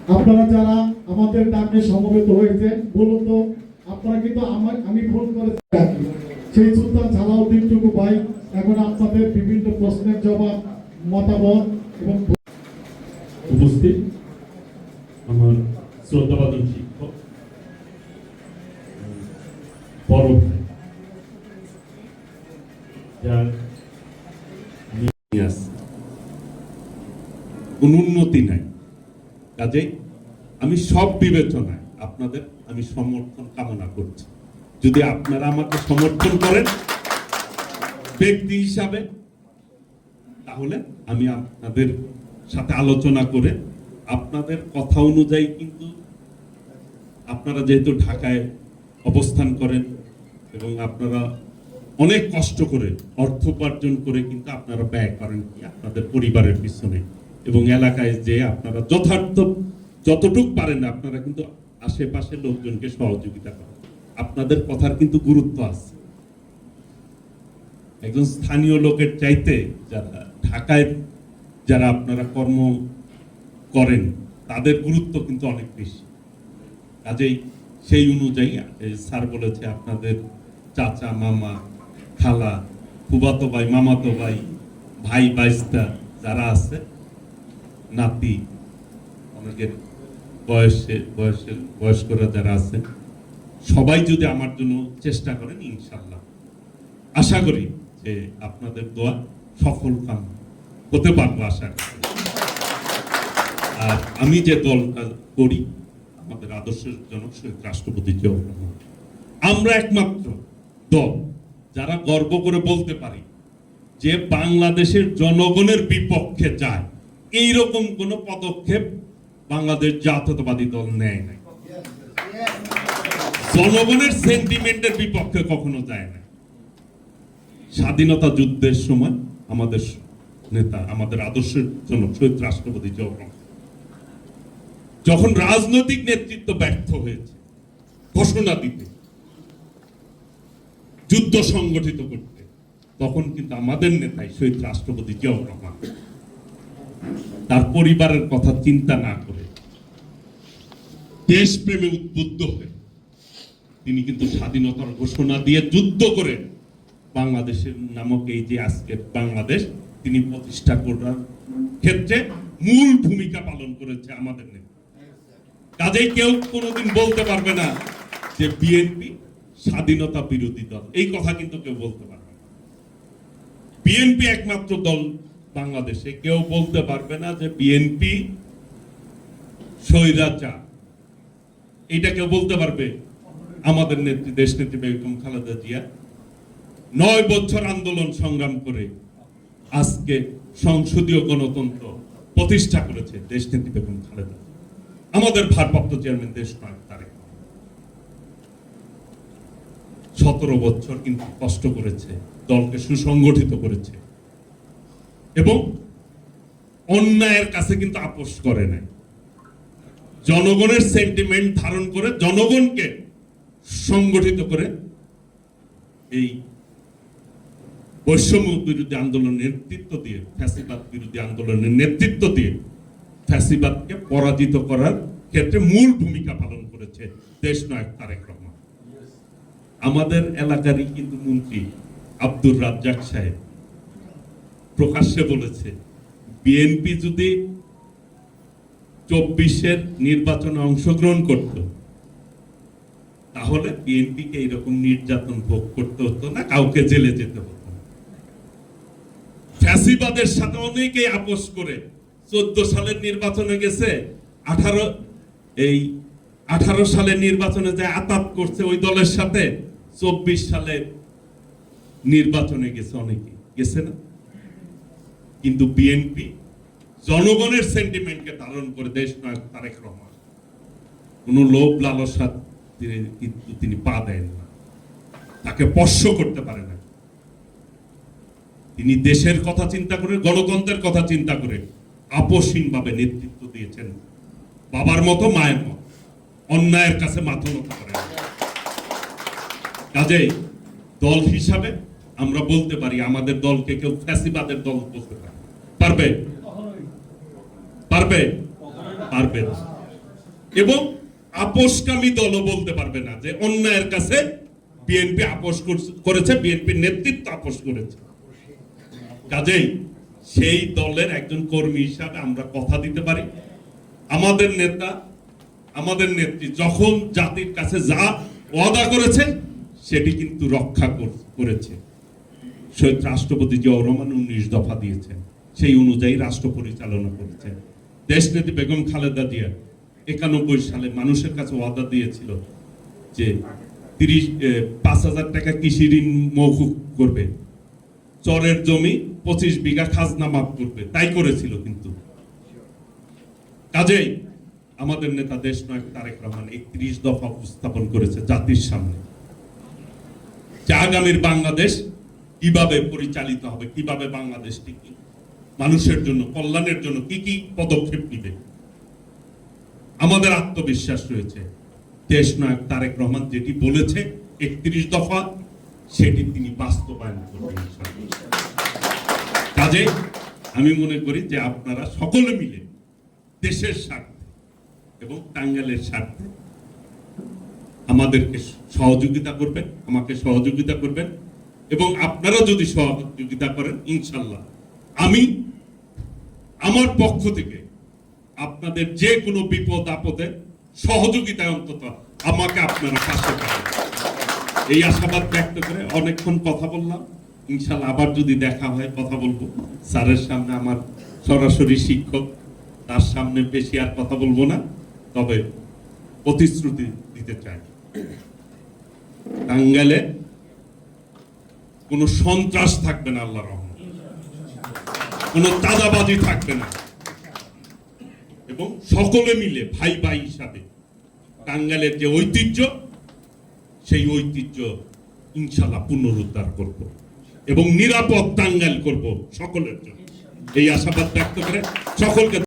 আপনারা যারা আমাদের ডাকে সমবেত হয়েছেন, বলুন তো আপনারা কিন্তু আমি ফোন করেছি সেই সুলতান সালাউদ্দিন টুকু ভাই এখন আপনাদের বিভিন্ন প্রশ্নের জবাব, মতামত এবং উপস্থিত আমার শ্রদ্ধাভাজন শিক্ষক বড় ভাই, যার কোন উন্নতি নাই, কাজেই আমি সব বিবেচনায় আপনাদের আমি সমর্থন কামনা করছি। যদি আপনারা আমাকে সমর্থন করেন ব্যক্তি হিসাবে, তাহলে আমি আপনাদের সাথে আলোচনা করে আপনাদের কথা অনুযায়ী, কিন্তু আপনারা যেহেতু ঢাকায় অবস্থান করেন এবং আপনারা অনেক কষ্ট করে অর্থ উপার্জন করে কিন্তু আপনারা ব্যয় করেন কি আপনাদের পরিবারের পিছনে, এবং এলাকায় যে আপনারা যথার্থ যতটুক পারেন আপনারা কিন্তু আশেপাশের লোকজনকে সহযোগিতা করেন। আপনাদের কথার কিন্তু গুরুত্ব আছে। একজন স্থানীয় লোকের চাইতে যারা ঢাকায় যারা আপনারা কর্ম করেন তাদের গুরুত্ব কিন্তু অনেক বেশি। কাজেই সেই অনুযায়ী স্যার বলেছে আপনাদের চাচা, মামা, খালা, ফুফাতো ভাই, মামাতো ভাই, ভাই বাইস্তা যারা আছে, নাতি, অনেকের বয়স্করা যারা আছে, সবাই যদি আমার জন্য চেষ্টা করেন, ইনশাল্লাহ আশা করি যে আপনাদের দোয়া সফল কাম হতে পারবো আশা করি। আর আমি যে দলটা করি, আমাদের আদর্শের জনক শহীদ রাষ্ট্রপতি জিয়াউর রহমান, আমরা একমাত্র দল যারা গর্ব করে বলতে পারি যে বাংলাদেশের জনগণের বিপক্ষে যায় এইরকম কোন পদক্ষেপ বাংলাদেশ জাতীয়তাবাদী দল নেয় নাই। জনগণের সেন্টিমেন্টের বিপক্ষে কখনো যায় না। স্বাধীনতা যুদ্ধের সময় আমাদের নেতা, আমাদের আদর্শের জনক শহীদ রাষ্ট্রপতি জিয়াউর রহমান যখন রাজনৈতিক নেতৃত্ব ব্যর্থ হয়েছে ঘোষণা দিতে, যুদ্ধ সংগঠিত করতে, তখন কিন্তু আমাদের নেতাই শহীদ রাষ্ট্রপতি জিয়াউর রহমান তার পরিবারের কথা চিন্তা না করে দেশপ্রেমে উদ্বুদ্ধ হয়ে তিনি কিন্তু স্বাধীনতার ঘোষণা দিয়ে যুদ্ধ করে বাংলাদেশের নামক এই যে আজকের বাংলাদেশ তিনি প্রতিষ্ঠা করার ক্ষেত্রে মূল ভূমিকা পালন করেছে আমাদের নেতা। কাজেই কেউ কোনোদিন বলতে পারবে না যে বিএনপি স্বাধীনতা বিরোধী দল, এই কথা কিন্তু কেউ বলতে পারবে না। বিএনপি একমাত্র দল বাংলাদেশে, কেউ বলতে পারবে না যে বিএনপি স্বৈরাচার, এইটা কেউ বলতে পারবে? আমাদের নেত্রী, দেশ নেত্রী বেগম খালেদা জিয়া 9 বছর আন্দোলন সংগ্রাম করে আজকে সংসদীয় গণতন্ত্র প্রতিষ্ঠা করেছে দেশ নেত্রী বেগম খালেদা। আমাদের ভারপ্রাপ্ত চেয়ারম্যান দেশ নায়ক তারেক 17 বছর কিন্তু কষ্ট করেছে, দলকে সুসংগঠিত করেছে এবং অন্যায়ের কাছে কিন্তু আপোষ করে নাই। জনগণের সেন্টিমেন্ট ধারণ করে জনগণকে সংগঠিত করে এই বৈষম্য বিরোধী আন্দোলনের নেতৃত্ব দিয়ে, ফ্যাসিবাদ বিরোধী আন্দোলনের নেতৃত্ব দিয়ে ফ্যাসিবাদকে পরাজিত করার ক্ষেত্রে মূল ভূমিকা পালন করেছে দেশ নায়ক তারেক রহমান। আমাদের এলাকারই কিন্তু মন্ত্রী আব্দুর রাজ্জাক সাহেব প্রকাশ্যে বলেছে বিএনপি যদি 24-এর নির্বাচনে অংশগ্রহণ করত তাহলে বিএনপিকে এরকম নির্যাতন ভোগ করতে হতো না, কাউকে জেলে যেতে হতো না। ফ্যাসিবাদের সাথে অনেকেই আপোষ করে 14 সালের নির্বাচনে গেছে, 18 সালের নির্বাচনে যে আতাত করছে ওই দলের সাথে, 24 সালে নির্বাচনে গেছে, অনেকে গেছে না। কিন্তু বিএনপি জনগণের সেন্টিমেন্টকে ধারণ করে দেশ নায়ক তারেক রহমান কোন লোভ লালসা কিন্তু তিনি পা দেন না, তাকে স্পর্শ করতে পারে না। তিনি দেশের কথা চিন্তা করে, গণতন্ত্রের কথা চিন্তা করে আপোষহীন ভাবে নেতৃত্ব দিয়েছেন, বাবার মতো মায়ের মতো, অন্যায়ের কাছে মাথা নত করেন। কাজেই দল হিসাবে আমরা বলতে পারি আমাদের দলকে কেউ ফ্যাসিবাদের দল বলতে পারে? পারবে? পারবে? পারবে না। এবং আপোষকামী দলও বলতে পারবে না যে অন্যায়ের কাছে বিএনপি আপোষ করেছে, বিএনপির নেতৃত্ব আপোষ করেছে। কাজেই সেই দলের একজন কর্মী হিসাবে আমরা কথা দিতে পারি, আমাদের নেতা, আমাদের নেত্রী যখন জাতির কাছে যা ওয়াদা করেছে সেটি কিন্তু রক্ষা করেছে। শহীদ রাষ্ট্রপতি জিয়াউর রহমান 19 দফা দিয়েছেন, সেই অনুযায়ী রাষ্ট্র পরিচালনা করেছেন। দেশনেত্রী বেগম খালেদা জিয়া 91 সালে মানুষের কাছে ওয়াদা দিয়েছিল যে 5,000 টাকা কৃষি ঋণ মওকুফ করবে, চরের জমি 25 বিঘা খাজনা মাফ করবে, তাই করেছিল। কিন্তু কাজেই আমাদের নেতা দেশনায়ক তারেক রহমান 31 দফা উপস্থাপন করেছে জাতির সামনে, যে আগামীর বাংলাদেশ কিভাবে পরিচালিত হবে, কিভাবে বাংলাদেশটি মানুষের জন্য, কল্যাণের জন্য কি কি পদক্ষেপ নিবে। আমাদের আত্মবিশ্বাস রয়েছে দেশনায়ক তারেক রহমান যেটি বলেছে 31 দফা, সেটি তিনি বাস্তবায়ন করবেন। কাজে আমি মনে করি যে আপনারা সকলে মিলে দেশের স্বার্থে এবং টাঙ্গাইলের স্বার্থে আমাদেরকে সহযোগিতা করবেন, আমাকে সহযোগিতা করবেন, এবং আপনারা যদি সহযোগিতা করেন ইনশাল্লাহ আমি আমার পক্ষ থেকে আপনাদের যে কোনো বিপদ আপদে সহযোগিতায় অন্তত আমাকে আপনারা পাশে পাবেন, এই আশাবাদ ব্যক্ত করে অনেকক্ষণ কথা বললাম। ইনশাল্লাহ আবার যদি দেখা হয় কথা বলবো। স্যারের সামনে আমার সরাসরি শিক্ষক, তার সামনে বেশি আর কথা বলবো না, তবে প্রতিশ্রুতি দিতে চাই টাঙ্গাইলে কোনো সন্ত্রাস থাকবে না, আল্লাহর রহমতে কোনো চাঁদাবাজি থাকবে না, এবং সকলে মিলে ভাই ভাই হিসাবে টাঙ্গাইলের যে ঐতিহ্য, সেই ঐতিহ্য ইনশাল্লাহ পুনরুদ্ধার করব এবং নিরাপদ টাঙ্গাইল করব সকলের জন্য, এই আশাবাদ ব্যক্ত করে সকলকে